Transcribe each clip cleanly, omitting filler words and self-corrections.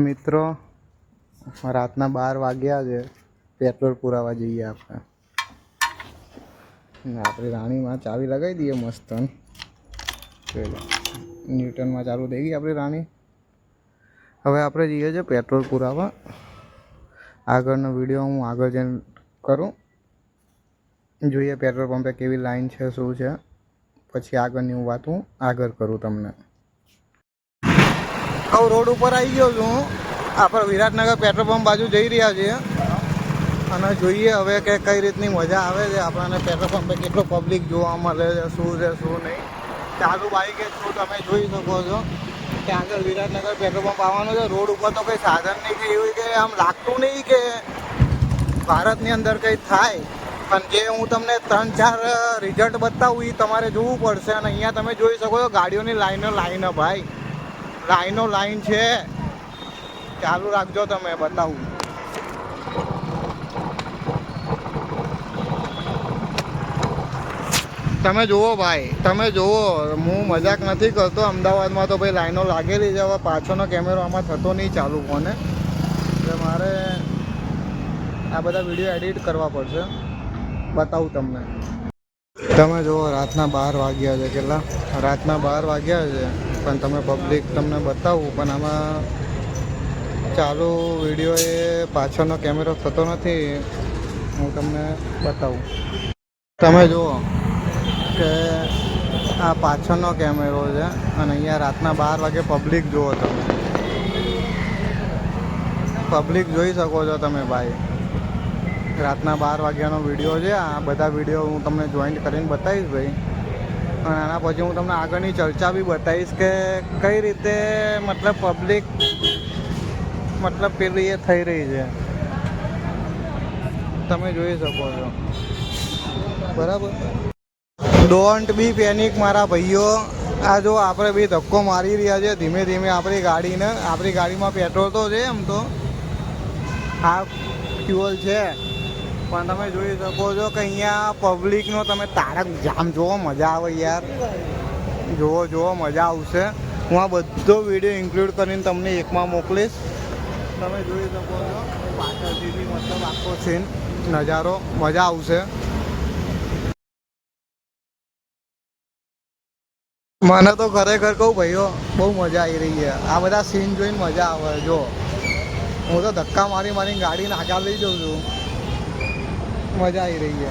મિત્રો રાતના 12 વાગ્યા છે. પેટ્રોલ પુરાવા જઈએ આપણે. આપણી રાણીમાં ચાવી લગાવી દઈએ મસ્ત. ન્યૂટનમાં ચાલુ થઈ ગઈ આપણી રાણી. હવે આપણે જઈએ છીએ પેટ્રોલ પુરાવા. આગળનો વિડીયો હું આગળ જઈને કરું. જોઈએ પેટ્રોલ પંપે કેવી લાઈન છે, શું છે. પછી આગળની હું વાત હું આગળ કરું તમને. હવે રોડ ઉપર આવી ગયો છું હું. આપણે વિરાટનગર પેટ્રોલ પંપ બાજુ જઈ રહ્યા છીએ અને જોઈએ હવે કે કઈ રીતની મજા આવે છે. આપણને પેટ્રોલ પંપે કેટલો પબ્લિક જોવા મળે છે, શું છે શું નહીં. ચાલુ બાઈકે શું તમે જોઈ શકો છો કે આગળ વિરાટનગર પેટ્રોલ પંપ આવવાનું છે. રોડ ઉપર તો કંઈ સાધન નહીં કે એવું કે આમ લાગતું નહીં કે ભારતની અંદર કંઈ થાય. પણ જે હું તમને 3-4 રિઝલ્ટ બતાવું એ તમારે જોવું પડશે. અને અહીંયા તમે જોઈ શકો છો ગાડીઓની લાઈનો ભાઈ, લાઈન છે. ચાલુ રાખજો, તમે બતાવું. તમે જુઓ ભાઈ, તમે જુઓ, હું મજાક નથી કરતો. અમદાવાદમાં તો ભાઈ લાઈનો લાગેલી છે. હવે પાછળનો કેમેરો આમાં થતો નહીં ચાલુ ફોને, એટલે મારે આ બધા વિડીયો એડિટ કરવા પડશે. બતાવું તમને. તમે જુઓ રાતના 12 વાગ્યા છે. કેટલા રાતના 12 વાગ્યા છે, પણ તમે પબ્લિક તમને બતાવું. પણ આમાં ચાલુ વિડીયો એ પાછળનો કેમેરો થતો નથી. હું તમને બતાવું. તમે જુઓ કે આ પાછળનો કેમેરો છે અને અહીંયા રાતના 12 વાગે પબ્લિક જુઓ. તમે પબ્લિક જોઈ શકો છો તમે ભાઈ. રાતના 12 વાગ્યાનો વિડીયો છે. આ બધા વિડીયો હું તમને જોઈન્ટ કરીને બતાવીશ ભાઈ. અને આના પછી હું તમને આગળની ચર્ચા બી બતાવીશ કે કઈ રીતે મતલબ પબ્લિક પેલી એ થઈ રહી છે. તમે જોઈ શકો છો બરાબર. ડોન્ટ બી પેનિક મારા ભાઈઓ. આ જો આપણે બી ધક્કો મારી રહ્યા છે ધીમે ધીમે આપણી ગાડીને. આપણી ગાડીમાં પેટ્રોલ તો છે, એમ તો આ ફ્યુઅલ છે, પણ તમે જોઈ શકો છો કે અહીંયા પબ્લિકનો તમે તારક જામ જોવો. મજા આવે યાર, જોવો મજા આવશે. હું આ બધો વિડીયો ઇન્ક્લુડ કરીને તમને એકમાં મોકલીશ. તમે જોઈ શકો છો પાછળથી મતલબ આખો સીન નજારો મજા આવશે. મને તો ખરેખર કહું ભાઈઓ બહુ મજા આવી રહી છે. આ બધા સીન જોઈને મજા આવે. જો હું તો ધક્કા મારી ગાડીને આગળ લઈ જાઉં છું. મજા આવી રહી છે.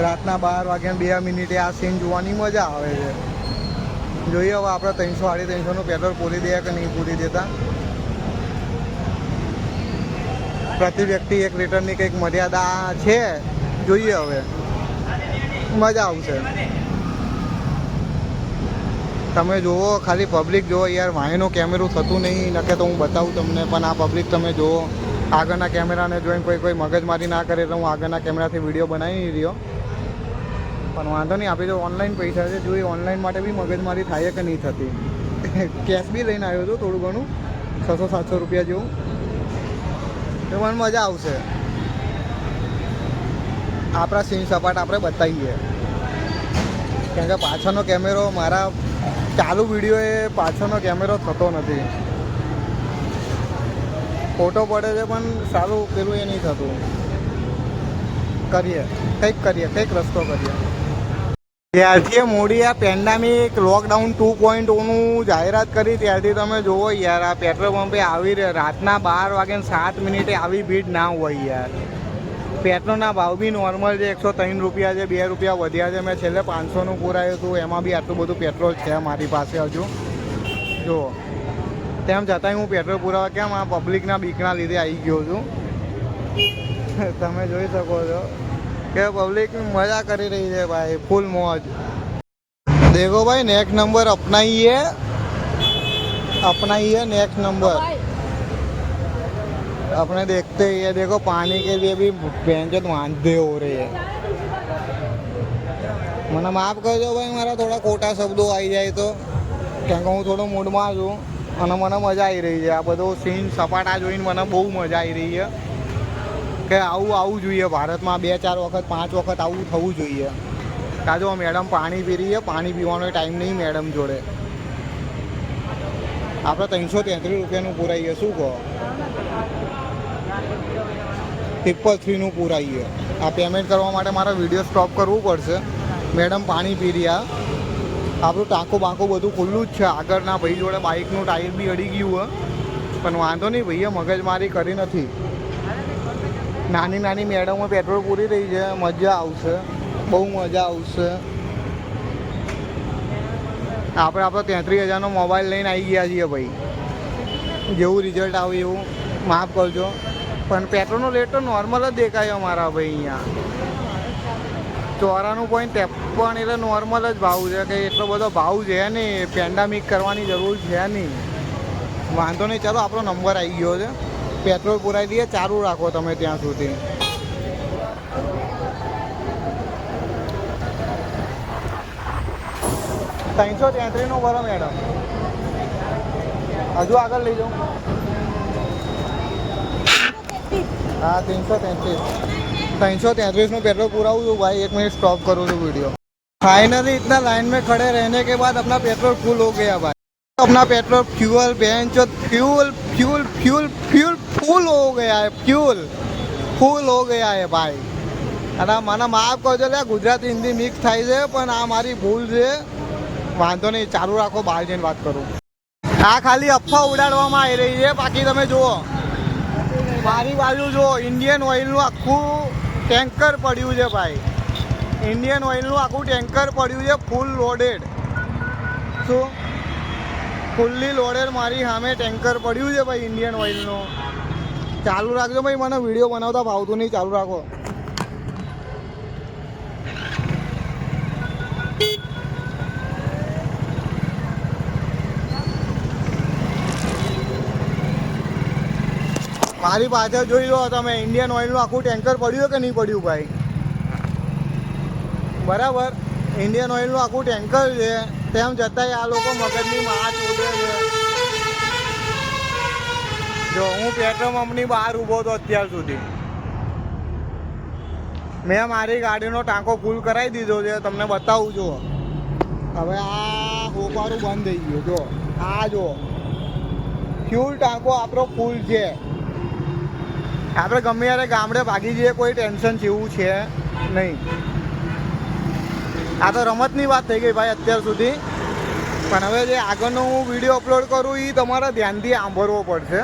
રાતના 12 વાગ્યા 2 મિનિટે આ સીન જોવાની મજા આવે છે. જોઈએ હવે આપણે 300-350નું પેટ્રોલ પૂરી દે કે નહીં પૂરી દેતા. પ્રતિ વ્યક્તિ 1 લીટરની કંઈક મર્યાદા છે. જોઈએ હવે મજા આવશે. તમે જુઓ ખાલી પબ્લિક જુઓ યાર. વાંહીનું કેમેરું થતું નહીં, નકે તો હું બતાવું તમને. પણ આ પબ્લિક તમે જુઓ. આગળના કેમેરાને જોઈને કોઈ મગજમારી ના કરે એટલે હું આગળના કેમેરાથી વિડીયો બનાવી નહીં રહ્યો. પણ વાંધો નહીં, આપણે જો ઓનલાઈન પૈસા છે, જોઈએ ઓનલાઈન માટે બી મગજમારી થાય કે નહીં થતી. કેશ બી લઈને આવ્યો છું થોડું ઘણું, 600-700 રૂપિયા જેવું. તો મને મજા આવશે. આપણા સીન સપાટ આપણે બતાવીએ. કેમ કે પાછળનો કેમેરો મારા ચાલુ વિડીયો એ પાછળનો કેમેરો થતો નથી. ફોટો પડે છે પણ સારું પેલું એ નહીં થતું. કંઈક રસ્તો કરીએ. ત્યારથી મોડી આ પેન્ડામિક લોકડાઉન 2.0નું જાહેરાત કરી ત્યારથી તમે જુઓ યાર. આ પેટ્રોલ પંપે આવી રાતના 12 વાગે 7 મિનિટે આવી ભીડ ના હોય યાર. પેટ્રોલના ભાવ બી નોર્મલ છે, 103 રૂપિયા છે. 2 રૂપિયા વધ્યા છે. મેં છેલ્લે 500નું પુરાયું હતું, એમાં બી આટલું બધું પેટ્રોલ છે મારી પાસે હજુ. જો તેમ છતાંય હું પેટ્રોલ પુરાવા કેમ આ પબ્લિકના બીકના લીધે આવી ગયો છું. તમે જોઈ શકો છો કે પબ્લિક મજા કરી રહી છે ભાઈ, ફૂલ મોજ. देखो भाई नेक्स्ट नंबर अपना ही है नेक्स्ट नंबर. अपने देखते ही है. देखो पानी के लिए भी बेंचत वांधे हो रहे हैं. મને માફ કરજો ભાઈ, મારા થોડા ખોટા શબ્દો આવી જાય તો, કેમ કે હું થોડો મૂડમાં છું અને મને મજા આવી રહી છે. આ બધો સીન સપાટા જોઈને મને બહુ મજા આવી રહી છે કે આવું જોઈએ ભારતમાં. 2-4 વખત 5 વખત આવું થવું જોઈએ. કાજો મેડમ પાણી પી રહી છે. પાણી પીવાનો ટાઈમ નહીં મેડમ જોડે. આપણે 333 રૂપિયાનું પુરાઈએ, શું કહો? 333નું પુરાઈએ. આ પેમેન્ટ કરવા માટે મારે વિડીયો સ્ટોપ કરવું પડશે. મેડમ પાણી પી રહ્યા. આપણું ટાંકો બાંકો બધું ખુલ્લું જ છે. આગળના ભાઈ જોડે બાઇકનું ટાયર બી અડી ગયું હોય, પણ વાંધો નહીં, ભાઈએ મગજમારી કરી નથી. નાની નાની મેડમો પેટ્રોલ પૂરી રહી છે. મજા આવશે, બહુ મજા આવશે. આપણે આપણો 33,000નો મોબાઈલ લઈને આવી ગયા છીએ ભાઈ. જેવું રિઝલ્ટ આવે એવું માફ કરજો, પણ પેટ્રોલનો રેટ તો નોર્મલ જ દેખાય અમારા ભાઈ. અહીંયા 94.53 એટલે નોર્મલ જ ભાવ છે, કે એટલો બધો ભાવ છે નહીં. પેન્ડામિક કરવાની જરૂર છે નહીં. વાંધો નહીં, ચાલો આપણો નંબર આવી ગયો છે. પેટ્રોલ પુરાવી દઈએ, ચાલુ રાખો તમે ત્યાં સુધી. $333 ભરો મેડમ. હજુ આગળ લઈ જાઉં. हाँ 333 पेट्रोल पुराऊँ तो भाई 1 मिनट स्टॉप करूँ तो वीडियो. फाइनली इतना लाइन में खड़े रहने के बाद अपना पेट्रोल फुल हो गया भाई. अपना petrol fuel bench fuel fuel fuel fuel full हो गया है. फ्यूल फुल हो गया है भाई. અને મને માફ કરજો, લે ગુજરાતી હિન્દી મિક્સ થાય છે, પણ આ મારી ભૂલ છે. વાંધો નહીં, ચાલુ રાખો, બહાર જઈને વાત કરું. આ ખાલી અફવા ઉડાડવામાં આવી રહી છે. બાકી તમે જુઓ મારી બાજુ, જો ઇન્ડિયન ઓઇલનું આખું ટેન્કર પડ્યું છે ભાઈ. ઇન્ડિયન ઓઇલનું આખું ટેન્કર પડ્યું છે, ફૂલ લોડેડ. શું ફૂલ્લી લોડેડ મારી સામે ટેન્કર પડ્યું છે ભાઈ ઇન્ડિયન ઓઇલનું. ચાલુ રાખજો ભાઈ, મને વિડીયો બનાવતા ભાવતું નહીં. ચાલુ રાખો. મારી પાછળ જોઈ લો તમે, ઇન્ડિયન ઓઇલનું આખું ટેન્કર પડ્યું કે નહીં પડ્યું ભાઈ? બરાબર, ઇન્ડિયન ઓઇલનું આખું ટેન્કર છે. તેમ છતાંય આ લોકો મગજની માચ ઉડે છે. જો હું પેટ્રોલ પંપની બહાર ઊભો હતો અત્યાર સુધી, મેં મારી ગાડીનો ટાંકો ફૂલ કરાવી દીધો છે. તમને બતાવું જો. હવે આ હોપારું બંધ થઈ ગયું. જો આ જો ફ્યુલ ટાંકો આપણો ફૂલ છે. આપણે ગમે ત્યારે ગામડે ભાગી જઈએ, કોઈ ટેન્શન જેવું છે નહીં. આ તો રમતની વાત થઈ ગઈ ભાઈ અત્યાર સુધી. પણ હવે જે આગળનો હું વિડીયો અપલોડ કરું એ તમારે ધ્યાનથી સાંભળવો પડશે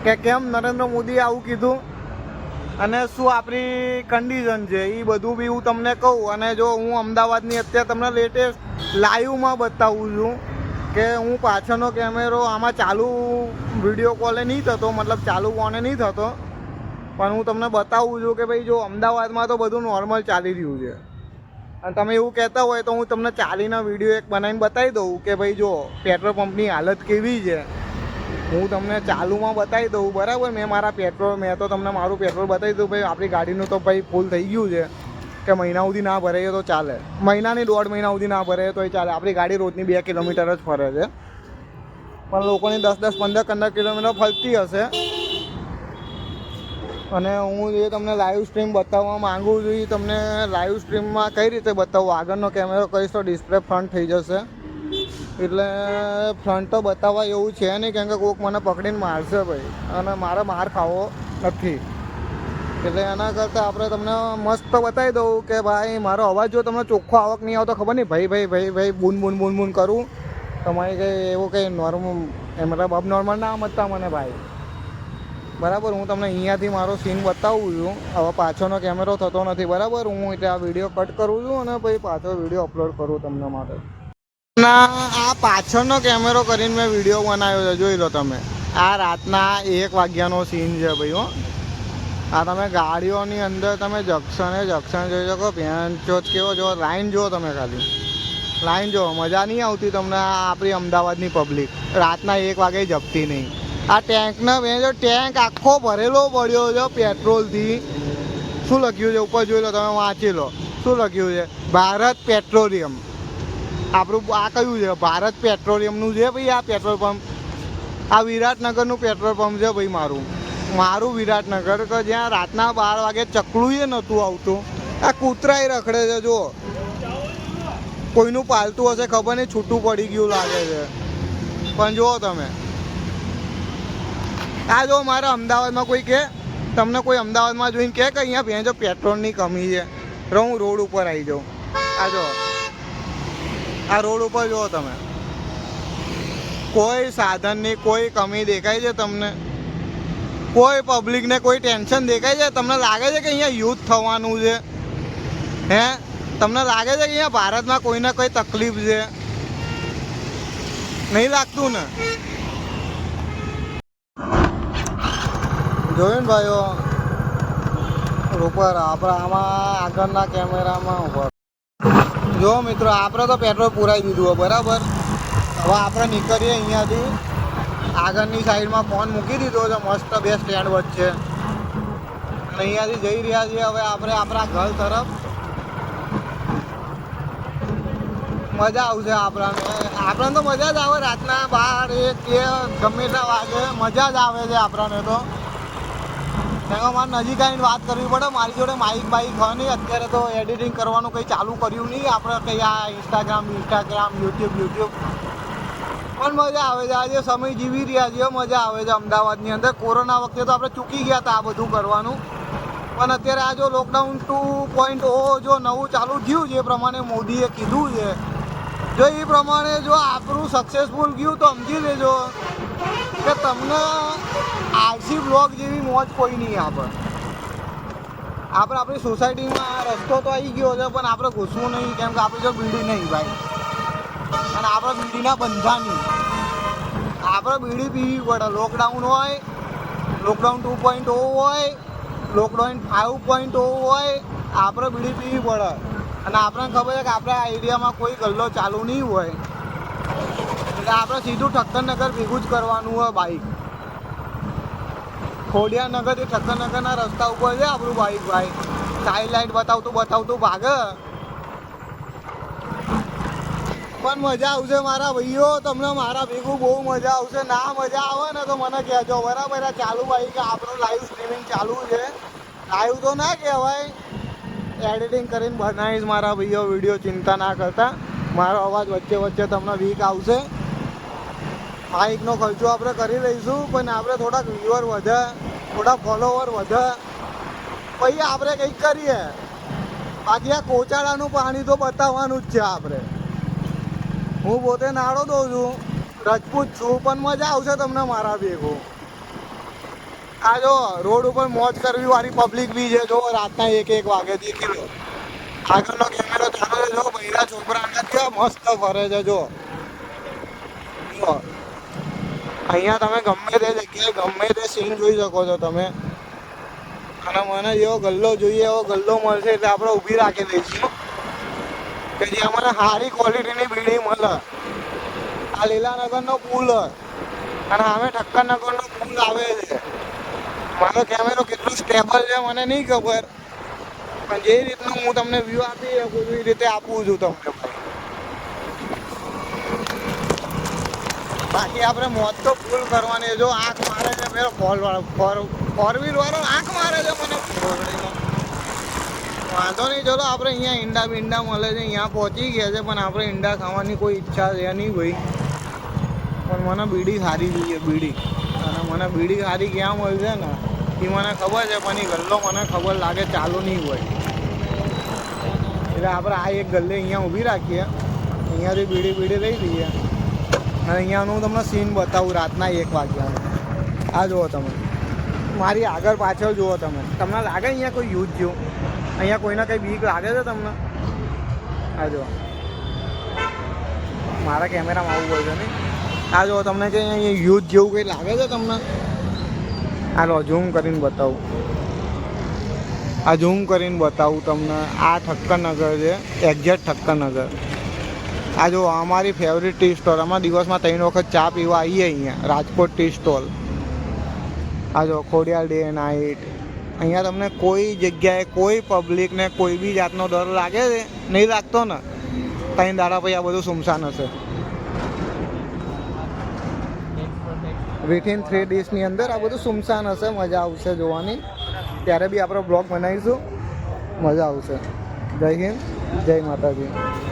કે કેમ નરેન્દ્ર મોદીએ આવું કીધું અને શું આપણી કન્ડિશન છે, એ બધું બી હું તમને કહું. અને જો હું અમદાવાદની અત્યારે તમને લેટેસ્ટ લાઈવમાં બતાવું છું કે હું પાછળનો કેમેરો આમાં ચાલુ વિડીયો કોલે નહીં થતો, મતલબ ચાલુ ફોને નહીં થતો, પણ હું તમને બતાવું છું કે ભાઈ જો અમદાવાદમાં તો બધું નોર્મલ ચાલી રહ્યું છે. અને તમે એવું કહેતા હોય તો હું તમને ચાલીના વિડીયો એક બનાવીને બતાવી દઉં કે ભાઈ જો પેટ્રોલ પંપની હાલત કેવી છે. હું તમને ચાલુમાં બતાવી દઉં. બરાબર, મેં તો તમને મારું પેટ્રોલ બતાવી દઉં ભાઈ. આપણી ગાડીનું તો ભાઈ ફૂલ થઈ ગયું છે કે મહિના સુધી ના ભરાઈએ તો ચાલે. મહિનાની 1.5 મહિના સુધી ના ભરાઈએ તોય ચાલે. આપણી ગાડી રોજની 2 કિલોમીટર જ ફરે છે, પણ લોકોની 10-10, 15-15 કિલોમીટર ફરતી હશે. અને હું જે તમને લાઈવ સ્ટ્રીમ બતાવવા માગું છું, એ તમને લાઈવ સ્ટ્રીમમાં કઈ રીતે બતાવું. આગળનો કેમેરો કહીશ તો ડિસ્પ્લે ફ્રન્ટ થઈ જશે, એટલે ફ્રન્ટ તો બતાવવા એવું છે નહીં, કેમ કે કોઈક મને પકડીને મારશે ભાઈ, અને મારે માર ખાવો નથી. એટલે એના કરતાં આપણે તમને મસ્ત બતાવી દઉં કે ભાઈ મારો અવાજ જો તમને ચોખ્ખો આવક નહીં આવતો ખબર નહીં ભાઈ ભાઈ ભાઈ ભાઈ બૂન બૂન બૂન બૂન કરું. તમારી કંઈ એવું કંઈ નોર્મલ મતલબ અબ નોર્મલ ના મતતા મને ભાઈ. બરાબર, હું તમને અહીંયાથી મારો સીન બતાવું છું. હવે પાછળનો કેમેરો થતો નથી. બરાબર, હું એટલે આ વિડીયો કટ કરું છું અને પછી પાછો વિડીયો અપલોડ કરું તમને માટે. આ પાછળનો કેમેરો કરીને મેં વિડીયો બનાવ્યો છે, જોઈ લો તમે. આ રાતના 1 વાગ્યાનો સીન છે ભાઈ. હો, આ તમે ગાડીઓની અંદર તમે જંક્શન જોઈ શકો. પેન્ચોત કેવો જો લાઈન જુઓ તમે, ખાલી લાઈન જુઓ. મજા નહીં આવતી તમને. આપણી અમદાવાદની પબ્લિક રાતના 1 વાગે જપતી નહીં. આ ટેન્કના જો ટેન્ક આખો ભરેલો પડ્યો છે પેટ્રોલથી. શું લખ્યું છે ઉપર જોઈ લો તમે, વાંચી લો. શું લખ્યું છે? ભારત પેટ્રોલિયમ. આપણું આ કયું છે? ભારત પેટ્રોલિયમનું છે ભાઈ આ પેટ્રોલ પંપ. આ વિરાટનગરનું પેટ્રોલ પંપ છે ભાઈ મારું વિરાટનગર, કે જ્યાં રાતના 12 વાગે ચકલું એ નહોતું આવતું. આ કૂતરાય રખડે છે. જો કોઈનું પાલતું હશે ખબર નહીં, છૂટું પડી ગયું લાગે છે. પણ જુઓ તમે આ જો મારા અમદાવાદમાં કોઈ કે તમને કોઈ અમદાવાદમાં જોઈને કે અહીંયા ભેંજો પેટ્રોલની કમી છે તો હું રોડ ઉપર આવી જાઉં. આ જો આ રોડ ઉપર જુઓ તમે કોઈ સાધનની કોઈ કમી દેખાય છે તમને? કોઈ પબ્લિકને કોઈ ટેન્શન દેખાય છે? તમને લાગે છે કે અહીંયા યુદ્ધ થવાનું છે? હે તમને લાગે છે કે અહીંયા ભારતમાં કોઈને કોઈ તકલીફ છે? નહીં લાગતું ને? જોયું ને ભાઈઓ ઉપર આપણે આમાં આગળના કેમેરામાં ઉપર જો મિત્રો આપણે તો પેટ્રોલ પુરાઈ દીધું હોય બરાબર. હવે આપણે નીકળીએ અહીંયાથી આગળની સાઈડમાં ફોન મૂકી દીધો છે મસ્ત બે સ્ટેન્ડ વચ્ચે અને અહીંયાથી જઈ રહ્યા છીએ હવે આપણે આપણા ઘર તરફ. મજા આવશે આપણને તો મજા જ આવે રાતના 12 1 ગમે એટલા વાગે મજા જ આવે છે આપણને તો. ત્યાં મારે નજીક આવીને વાત કરવી પડે. મારી જોડે માઇક બાઇક હોય નહીં અત્યારે તો એડિટિંગ કરવાનું કંઈ ચાલુ કર્યું નહીં આપણે કંઈ આ ઇન્સ્ટાગ્રામ યુટ્યુબ પણ મજા આવે છે. આજે સમય જીવી રહ્યા છીએ મજા આવે છે અમદાવાદની અંદર. કોરોના વખતે તો આપણે ચૂકી ગયા હતા આ બધું કરવાનું પણ અત્યારે આ જો લોકડાઉન 2.0 જો નવું ચાલુ થયું છે એ પ્રમાણે મોદીએ કીધું છે જો એ પ્રમાણે જો આપણું સક્સેસફુલ ગયું તો સમજી લેજો કે તમને આરસી બ્લોગ જેવી મોજ કોઈ નહીં આપણી સોસાયટીમાં રસ્તો તો આવી ગયો છે પણ આપણે ઘૂસવું નહીં કેમ કે આપણે જો બીડી નહીં ભાઈ અને આપણે બીડીના બંધા નહીં. આપણે બીડી પીવી પડે. લોકડાઉન હોય લોકડાઉન 2.0 હોય લોકડાઉન 5.0 હોય આપણે બીડી પીવી પડે અને આપણને ખબર છે કે આપણા એરિયામાં કોઈ ગલ્લો ચાલુ નહીં હોય એટલે આપણે સીધું ઠક્કરનગર ભેગું જ કરવાનું હોય બાઇક. ખોડિયારનગરથી ઠક્કરનગરના રસ્તા ઉપર છે આપણું બાઇક ભાઈ. સાઈડ લાઇટ બતાવતું ભાગે પણ મજા આવશે મારા ભાઈઓ. તમને મારા ભેગું બહુ મજા આવશે. ના મજા આવે ને તો મને કહેજો બરાબર. આ ચાલુ ભાઈ કે આપણું લાઈવ સ્ટ્રીમિંગ ચાલુ છે. લાઈવ તો ના કહેવાય એડિટિંગ કરીને બનાવીશ મારા ભાઈઓ વિડીયો. ચિંતા ના કરતા. મારો અવાજ વચ્ચે તમને વીક આવશે. માઇકનો ખર્ચો આપણે કરી લઈશું પણ આપણે થોડાક વ્યુઅર વધે થોડા ફોલોવર વધે પછી આપણે કંઈક કરીએ. બાકી આ કોચાડાનું પાણી તો બતાવવાનું જ છે આપણે. હું પોતે નાળો દઉં છું રજપૂત છું પણ મજા આવશે તમને મારા ભેગું. આ જો રોડ ઉપર મોજ કરવી વાળી પબ્લિક બી છે. જો રાતના 1 વાગે દેખી લો આગળનો કેમેરો ચાલુ છે. જો બૈરા છોકરા કેવા મસ્ત ફરે છે. જો અહીંયા તમે ગમે તે જગ્યાએ ગમે તે સીન જોઈ શકો છો તમે. અને મને જેવો ગલ્લો જોઈએ એવો ગલ્લો મળશે એટલે આપણે ઊભી રાખી દઈશું કે જે મને સારી ક્વોલિટીની બીડી મળે. આ લીલાનગરનો પુલ અને સામે ઠક્કરનગરનો પુલ આવે છે. મારો કેમેરો કેટલું સ્ટેબલ છે મને નહીં ખબર પણ જે રીતનું હું તમને વ્યૂ આપી શકું છું એ રીતે આપું છું તમને ભાઈ. બાકી આપણે મોજ તો ફૂલ કરવાની. જો આંખ મારે છે પેલો ફોર વ્હીલ વાળો આંખ મારે છે મને. વાંધો નહીં ચલો આપણે અહીંયા ઈંડા મળે છે અહીંયા પહોંચી ગયા છે પણ આપણે ઈંડા ખાવાની કોઈ ઈચ્છા છે નહીં ભાઈ. પણ મને બીડી સારી જોઈએ બીડી. અને મને બીડી સારી ક્યાં મળશે ને એ મને ખબર છે પણ એ ગલ્લો મને ખબર લાગે ચાલુ નહીં હોય એટલે આપણે આ એક ગલ્લે અહીંયા ઊભી રાખીએ. અહીંયાથી બીડી લઈ લઈએ અને અહીંયાનું હું તમને સીન બતાવું રાતના 1 વાગ્યાનું. આ જુઓ તમે મારી આગળ પાછળ જુઓ તમે. તમને લાગે અહીંયા કોઈ યુદ્ધ જેવું? અહીંયા કોઈને કંઈ બીક લાગે છે તમને? આ જુઓ મારા કેમેરામાં આવું હોય છે નહીં. આ જુઓ તમને કંઈ અહીંયા યુદ્ધ જેવું કંઈ લાગે છે તમને? આ લો ઝૂમ કરીને બતાવું. આ ઝૂમ કરીને બતાવું તમને. આ ઠક્કરનગર છે એક્ઝેક્ટ ઠક્કરનગર. આ જો અમારી ફેવરિટ ટી સ્ટોલ. અમે દિવસમાં 3 વખત ચા પીવા આવીએ અહીંયા રાજકોટ ટી સ્ટોલ. આ જો ખોડિયાર ડે નાઇટ. અહીંયા તમને કોઈ જગ્યાએ કોઈ પબ્લિકને કોઈ બી જાતનો ડર લાગે છે? નહીં લાગતો ને? 3 દાડા પછી આ બધું સુમસાન હશે. વિથિન 3 daysની અંદર આ બધું સુમસાન હશે. મજા આવશે જોવાની. ત્યારે બી આપણે બ્લોગ બનાવીશું. મજા આવશે. જય હિન્દ જય માતાજી.